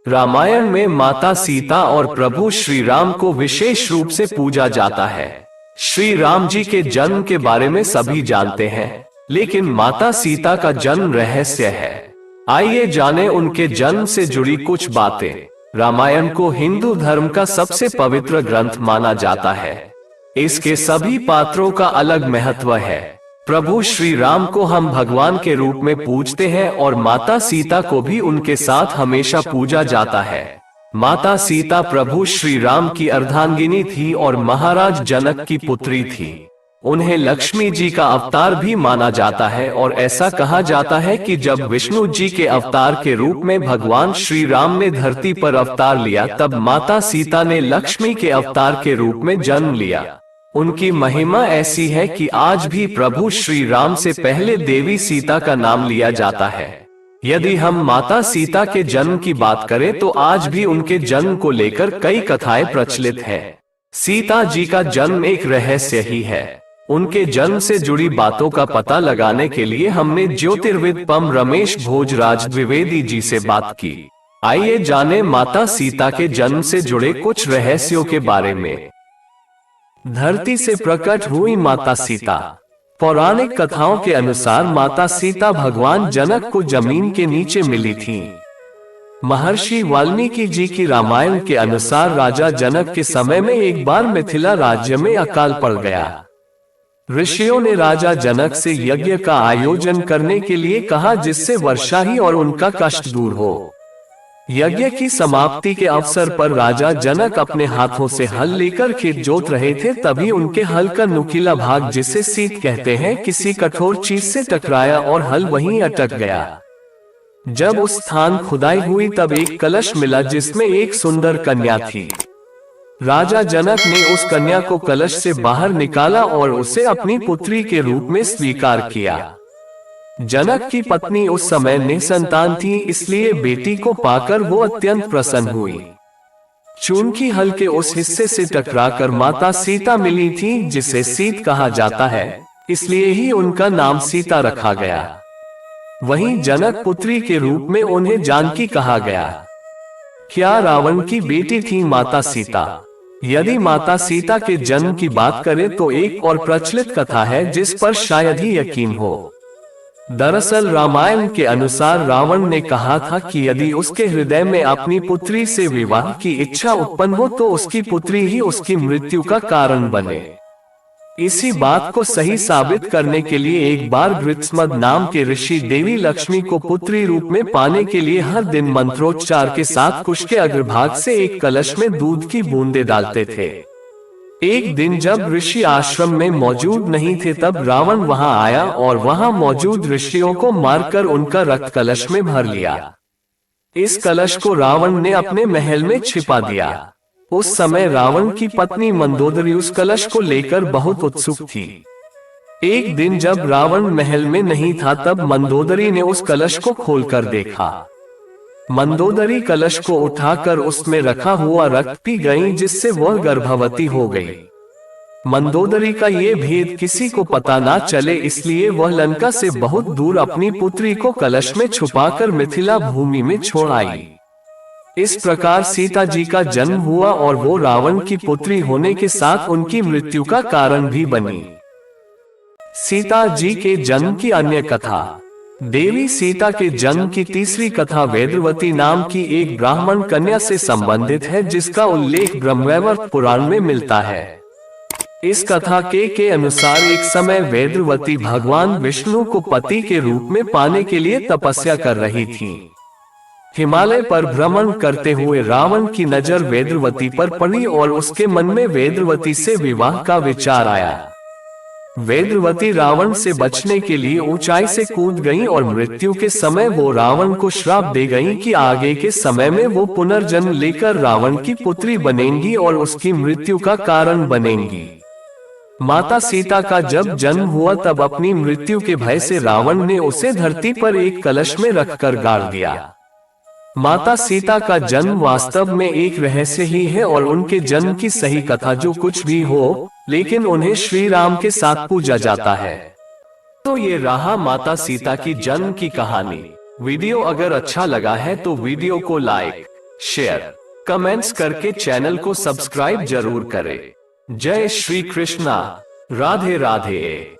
रामायण में माता सीता और प्रभु श्री राम को विशेष रूप से पूजा जाता है। श्री राम जी के जन्म के बारे में सभी जानते हैं, लेकिन माता सीता का जन्म रहस्य है। आइए जाने उनके जन्म से जुड़ी कुछ बातें। रामायण को हिंदू धर्म का सबसे पवित्र ग्रंथ माना जाता है। इसके सभी पात्रों का अलग महत्व है। प्रभु श्री राम को हम भगवान के रूप में पूजते हैं और माता सीता को भी उनके साथ हमेशा पूजा जाता है। माता सीता प्रभु श्री राम की अर्धांगिनी थी और महाराज जनक की पुत्री थी। उन्हें लक्ष्मी जी का अवतार भी माना जाता है और ऐसा कहा जाता है कि जब विष्णु जी के अवतार के रूप में भगवान श्री राम ने धरती पर अवतार लिया, तब माता सीता ने लक्ष्मी के अवतार के रूप में जन्म लिया। उनकी महिमा ऐसी है कि आज भी प्रभु श्री राम से पहले देवी सीता का नाम लिया जाता है। यदि हम माता सीता के जन्म की बात करें तो आज भी उनके जन्म को लेकर कई कथाएं प्रचलित हैं। सीता जी का जन्म एक रहस्य ही है। उनके जन्म से जुड़ी बातों का पता लगाने के लिए हमने ज्योतिर्विद पम रमेश भोजराज द्विवेदी जी से बात की। आइए जाने माता सीता के जन्म से जुड़े कुछ रहस्यों के बारे में। धरती से प्रकट हुई माता सीता। पौराणिक कथाओं के अनुसार माता सीता भगवान जनक को जमीन के नीचे मिली थी। महर्षि वाल्मीकि जी की रामायण के अनुसार राजा जनक के समय में एक बार मिथिला राज्य में अकाल पड़ गया। ऋषियों ने राजा जनक से यज्ञ का आयोजन करने के लिए कहा, जिससे वर्षा ही और उनका कष्ट दूर हो। यज्ञ की समाप्ति के अवसर पर राजा जनक अपने हाथों से हल लेकर खेत जोत रहे थे, तभी उनके हल का नुकीला भाग, जिसे सीत कहते हैं, किसी कठोर चीज से टकराया और हल वहीं अटक गया। जब उस स्थान खुदाई हुई तब एक कलश मिला जिसमें एक सुंदर कन्या थी। राजा जनक ने उस कन्या को कलश से बाहर निकाला और उसे अपनी पुत्री के रूप में स्वीकार किया। जनक की पत्नी उस समय निसंतान थी, इसलिए बेटी को पाकर वो अत्यंत प्रसन्न हुई। चूंकि हल के उस हिस्से से टकराकर माता सीता मिली थी, जिसे सीत कहा जाता है, इसलिए ही उनका नाम सीता रखा गया। वहीं जनक पुत्री के रूप में उन्हें जानकी कहा गया। क्या रावण की बेटी थी माता सीता? यदि माता सीता के जन्म की बात करें तो एक और प्रचलित कथा है जिस पर शायद ही यकीन हो। दरअसल रामायण के अनुसार रावण ने कहा था कि यदि उसके हृदय में अपनी पुत्री से विवाह की इच्छा उत्पन्न हो तो उसकी पुत्री ही उसकी मृत्यु का कारण बने। इसी बात को सही साबित करने के लिए एक बार गृत्समद नाम के ऋषि देवी लक्ष्मी को पुत्री रूप में पाने के लिए हर दिन मंत्रोच्चार के साथ कुश के अग्रभाग से एक कलश में दूध की बूंदें डालते थे। एक दिन जब ऋषि आश्रम में मौजूद नहीं थे, तब रावण वहां आया और वहां मौजूद ऋषियों को मारकर उनका रक्त कलश में भर लिया। इस कलश को रावण ने अपने महल में छिपा दिया। उस समय रावण की पत्नी मंदोदरी उस कलश को लेकर बहुत उत्सुक थी। एक दिन जब रावण महल में नहीं था, तब मंदोदरी ने उस कलश को खोलकर देखा। मंदोदरी कलश को उठाकर उसमें रखा हुआ रक्त पी गई, जिससे वह गर्भवती हो गई। मंदोदरी का ये भेद किसी को पता ना चले, इसलिए वह लंका से बहुत दूर अपनी पुत्री को कलश में छुपाकर मिथिला भूमि में छोड़ आई। इस प्रकार सीता जी का जन्म हुआ और वो रावण की पुत्री होने के साथ उनकी मृत्यु का कारण भी बनी। सीता जी के जन्म की अन्य कथा। देवी सीता के जन्म की तीसरी कथा वेदवती नाम की एक ब्राह्मण कन्या से संबंधित है, जिसका उल्लेख ब्रह्मवैवर्त पुराण में मिलता है। इस कथा के अनुसार एक समय वेदवती भगवान विष्णु को पति के रूप में पाने के लिए तपस्या कर रही थी। हिमालय पर भ्रमण करते हुए रावण की नजर वेदवती पर पड़ी और उसके मन में वेदवती से विवाह का विचार आया। वेदवती रावण से बचने के लिए ऊंचाई से कूद गईं और मृत्यु के समय वो रावण को श्राप दे गईं कि आगे के समय में वो पुनर्जन्म लेकर रावण की पुत्री बनेंगी और उसकी मृत्यु का कारण बनेंगी। माता सीता का जब जन्म हुआ तब अपनी मृत्यु के भय से रावण ने उसे धरती पर एक कलश में रखकर गाड़ दिया। माता सीता का जन्म वास्तव में एक रहस्य ही है और उनके जन्म की सही कथा जो कुछ भी हो, लेकिन उन्हें श्री राम के साथ पूजा जाता है। तो ये रहा माता सीता की जन्म की कहानी। वीडियो अगर अच्छा लगा है तो वीडियो को लाइक, शेयर, कमेंट्स करके चैनल को सब्सक्राइब जरूर करें। जय श्री कृष्णा। राधे राधे।